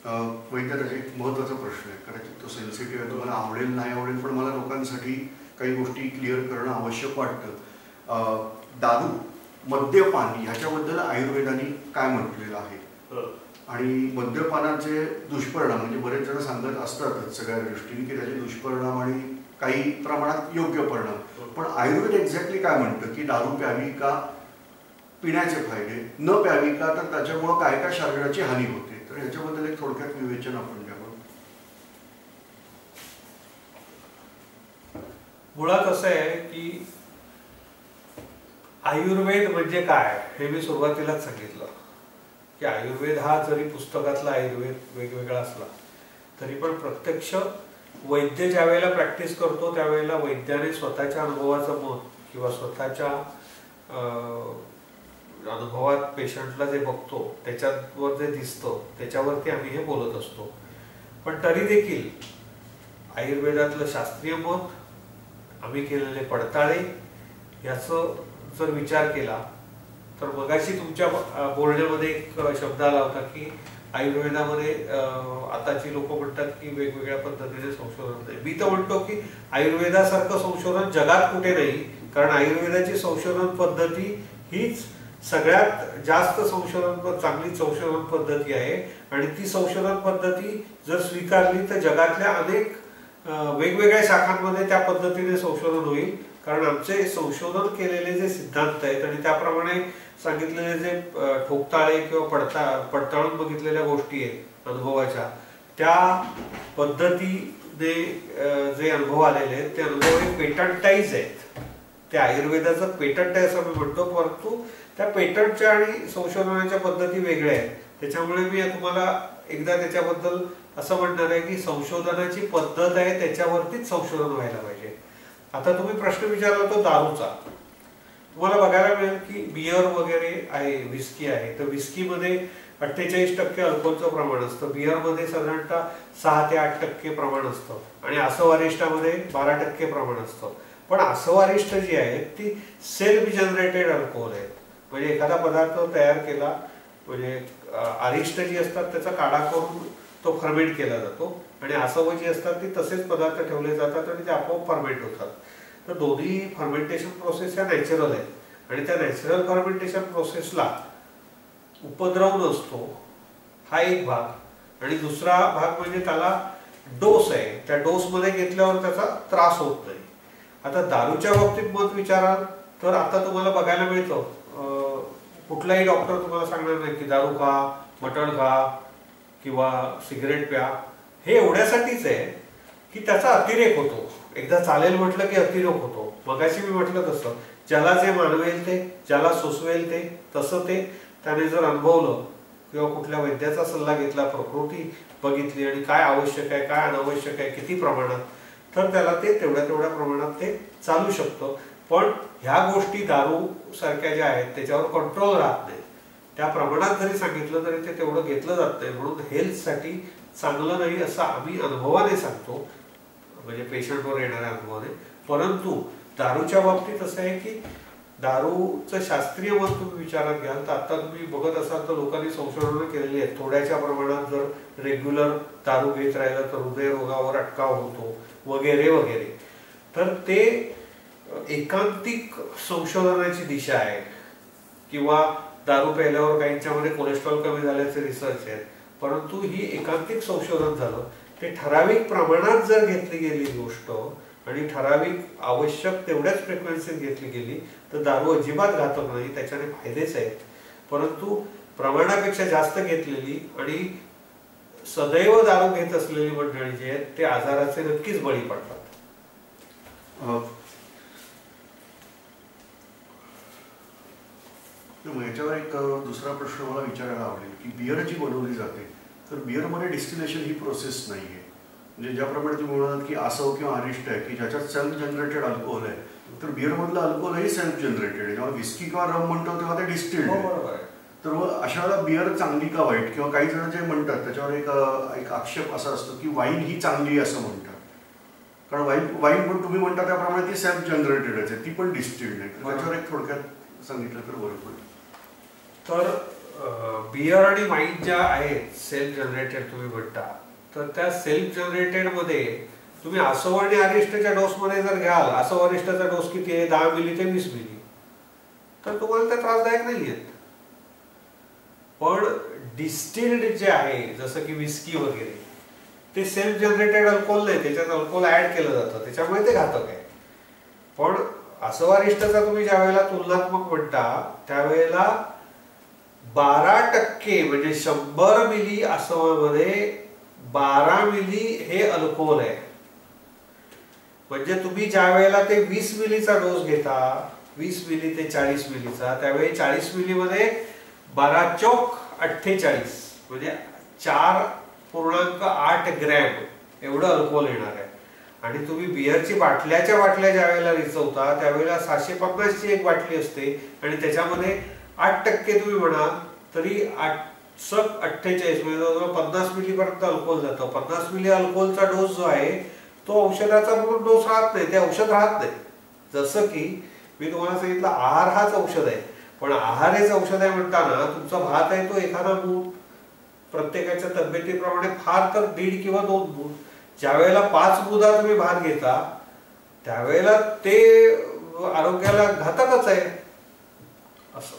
वैद्यराज एक महत्त्वाचा प्रश्न आहे, कदाचित तो सेन्सिटिव्ह आहे, तुम्हाला आवडेल नाही आवडेल, पण मला लोकांसाठी काही गोष्टी क्लिअर करणं आवश्यक वाटतं. दारू, मद्यपान ह्याच्याबद्दल आयुर्वेदाने काय म्हटलेलं आहे आणि मद्यपानाचे दुष्परिणाम म्हणजे बरेच जण सांगत असतातच सगळ्या दृष्टीने की त्याचे दुष्परिणाम आणि काही प्रमाणात योग्य परिणाम, पण आयुर्वेद एक्झॅक्टली काय म्हणतं की दारू प्यावी का, पिण्याचे फायदे, न प्यावी का, तर त्याच्यामुळं काय काय शरीराची हानी होते, तर ह्याच्याबद्दल एक थोडक्यात विवेचन आपण द्यावं. मुळात असं आहे की आयुर्वेद म्हणजे काय हे मी सुरुवातीलाच सांगितलं की आयुर्वेद हा जरी पुस्तकातला आयुर्वेद वेगवेगळा असला तरी पण प्रत्यक्ष वैद्य ज्या वेळेला प्रॅक्टिस करतो त्यावेळेला वैद्याने स्वतःच्या अनुभवाचं मत किंवा स्वतःच्या अनुभवात पेशंटला जे बघतो त्याच्यावर जे दिसतं त्याच्यावरती आम्ही हे बोलत असतो. पण तरी देखील आयुर्वेदातलं शास्त्रीय मत, आम्ही केलेले पडताळे याचं जर विचार केला तर मगाशी तुमच्या बोलण्यामध्ये एक शब्द आला होता की आयुर्वेदामध्ये आताची लोक म्हणतात की वेगवेगळ्या पद्धतीने संशोधन नाही. मी तर म्हणतो की आयुर्वेदासारखं संशोधन जगात कुठे नाही, कारण आयुर्वेदाची संशोधन पद्धती हीच सगळ्यात जास्त चांगली संशोधन पद्धती आहे आणि ती संशोधन पद्धती जर स्वीकारली तर जगातल्या अनेक वेगवेगळ्या शाखांमध्ये त्या पद्धतीने संशोधन होईल. कारण आमचे संशोधन केलेले जे सिद्धांत आहेत आणि त्याप्रमाणे सांगितलेले जे ठोकताळे किंवा पडताळून बघितलेल्या गोष्टी आहेत अनुभवाच्या, त्या पद्धतीने जे अनुभव आलेले आहेत ते अनुभव हे पेटंटाईज आहेत. त्या आयुर्वेदाचं पेटंट आहे असं मी म्हणतो, परंतु त्या पेटंटच्या आणि संशोधनाच्या पद्धती वेगळ्या आहेत. त्याच्यामुळे मी तुम्हाला एकदा त्याच्याबद्दल असं म्हणणार आहे की संशोधनाची पद्धत आहे त्याच्यावरतीच संशोधन व्हायला पाहिजे. आता तुम्ही प्रश्न विचारला तो दारूचा, तुम्हाला बघायला मिळेल की बियर वगैरे आहे, विस्की आहे, तर विस्कीमध्ये 48% अल्कोहोलचं प्रमाण असतं, बियरमध्ये साधारणतः 6 ते 8% प्रमाण असतं आणि आसवारिष्टामध्ये 12% प्रमाण असतं. पण आसवारिष्ट जी आहेत ती सेल्फ जनरेटेड अल्कोहोल आहेत. म्हणजे एखादा पदार्थ तयार केला म्हणजे अरिष्ट जी असतात त्याचा काढा करून तो फर्मेंट केला जातो आणि आसव जी असतात ती तसेच पदार्थ ठेवले जातात आणि ते आपोआप फर्मेंट होतात. तर दोन्ही फर्मेंटेशन प्रोसेस ह्या नॅचरल आहेत आणि त्या नॅचरल फर्मेंटेशन प्रोसेसला उपद्रव नसतो, हा एक भाग. आणि दुसरा भाग म्हणजे त्याला डोस आहे, त्या डोसमध्ये घेतल्यावर त्याचा त्रास होत नाही. आता दारूच्या बाबतीत मत विचाराल तर आता तुम्हाला बघायला मिळतं कुठलाही डॉक्टर तुम्हाला सांगणार नाही की दारू खा, मटण खा किंवा सिगरेट प्या. हे एवढ्यासाठीच आहे की त्याचा अतिरेक होतो. एकदा चालेल म्हटलं की अतिरेक होतो. मगाशी मी म्हटलं तसं ज्याला जे मानवेल ते, ज्याला सोसवेल ते, तसं ते त्याने जर अनुभवलं किंवा कुठल्या वैद्याचा सल्ला घेतला, प्रकृती बघितली आणि काय आवश्यक आहे काय अनावश्यक आहे किती प्रमाणात, तर त्याला ते तेवढ्या प्रमाणात ते चालू शकतं. पण ह्या गोष्टी दारू सारख्या ज्या आहेत त्याच्यावर कंट्रोल राहत नाही. त्या प्रमाणात जरी सांगितलं तरी ते तेवढं घेतलं जात नाही, म्हणून हेल्थसाठी चांगलं नाही असं आम्ही अनुभवाने सांगतो, म्हणजे पेशंटवर येणाऱ्या अनुभवाने. परंतु दारूच्या बाबतीत असं आहे की दारूचं शास्त्रीय मत तुम्ही विचारात घ्याल तर आता तुम्ही बघत असाल तर लोकांनी संशोधनं केलेली आहेत. थोड्याच्या प्रमाणात जर रेग्युलर दारू घेत राहिलं तर हृदयरोगावर अटकाव होतो वगैरे वगैरे. तर ते एकांतिक संशोधनाची दिशा आहे. किंवा दारू प्यायल्यावर काहींच्यामध्ये कोलेस्ट्रॉल कमी झाल्याचे रिसर्च आहेत, परंतु ही एकांतिक संशोधन झालं. ते ठराविक प्रमाणात जर घेतली गेली गोष्ट आणि ठराविक आवश्यक तेवढ्याच फ्रिक्वेन्सीत घेतली गेली तर दारू अजिबात घातक नाही, त्याच्याने फायदेच आहेत. परंतु प्रमाणापेक्षा जास्त घेतलेली आणि सदैव दारू घेत असलेली मंडळी जी आहेत ते आजाराचे नक्कीच बळी पडतात. याच्यावर एक दुसरा प्रश्न मला विचारायला आवडेल की बियर जी बनवली जाते तर बियरमध्ये डिस्टिलेशन ही प्रोसेस नाही आहे. म्हणजे ज्याप्रमाणे तुम्ही म्हणालात की आसव किंवा अरिष्ट आहे की ज्याच्यात सेल्फ जनरेटेड अल्कोहोल आहे, तर बियरमधलं अल्कोहोलही सेल्फ जनरेटेड आहे. जेव्हा विस्की किंवा रम म्हणतो तेव्हा ते डिस्टिल्ड आहे. तर मग अशा वेळेला बियर चांगली का वाईट, किंवा काही जण जे म्हणतात त्याच्यावर एक आक्षेप असा असतो की वाईन ही चांगली असं म्हणतात, कारण वाईन पण तुम्ही म्हणता त्याप्रमाणे ती सेल्फ जनरेटेडच आहे, ती पण डिस्टिल्ड आहे. त्याच्यावर एक थोडक्यात सांगितलं तर बरं पडेल. तर बियर आणि वाईन ज्या आहेत सेल्फ जनरेटेड तुम्ही म्हणता, तर त्या सेल्फ जनरेटेड मध्ये तुम्ही आसव आणि अरिष्टच्या डोस मध्ये जर घ्याल, आसव अरिष्टचा डोस किती आहे, 10 मिली ते 20 मिली, तर तुम्हाला त्या त्रासदायक नाही आहेत. पण डिस्टिल्ड जे आहे जसं की विस्की वगैरे, ते सेल्फ जनरेटेड अल्कोहोल नाही, त्याच्यात अल्कोहोल ऍड केलं जातं, त्याच्यामुळे ते घातक आहे. पण आसव अरिष्टचा तुम्ही ज्या वेळेला तुलनात्मक म्हणता त्यावेळेला 12% म्हणजे 100 मिली आसवामध्ये 12 मिली हे अल्कोहोल आहे. म्हणजे तुम्ही ज्या वेळेला ते 20 मिलीचा डोस घेता, 20 मिली ते 40 मिलीचा, त्यावेळी 40 मिली मध्ये 12 चौक 48 म्हणजे 4.8 ग्रॅम एवढं अल्कोहोल येणार आहे. आणि तुम्ही बिअरची बाटल्या ज्या वेळेला रिचवता त्यावेळेला 750 ची एक बाटली असते आणि त्याच्यामध्ये 8% तुम्ही म्हणाल तरी 48 म्हणजे 50 मिली पर्यंत अल्कोहोल जातं. 50 मिली अल्कोहोलचा डोस जो आहे तो औषधाचा म्हणून डोस राहत नाही, ते औषध राहत नाही. जसं की मी तुम्हाला सांगितलं आहार हाच औषध आहे, पण आहार हेच औषध आहे म्हणताना तुमचा भात आहे तो एखादा मूठ, प्रत्येकाच्या तब्येतीप्रमाणे फार तर 1.5 किंवा 2 मूठ, ज्या वेळेला 5 मुदा तुम्ही भात घेता त्यावेळेला ते आरोग्याला घातकच आहे असं.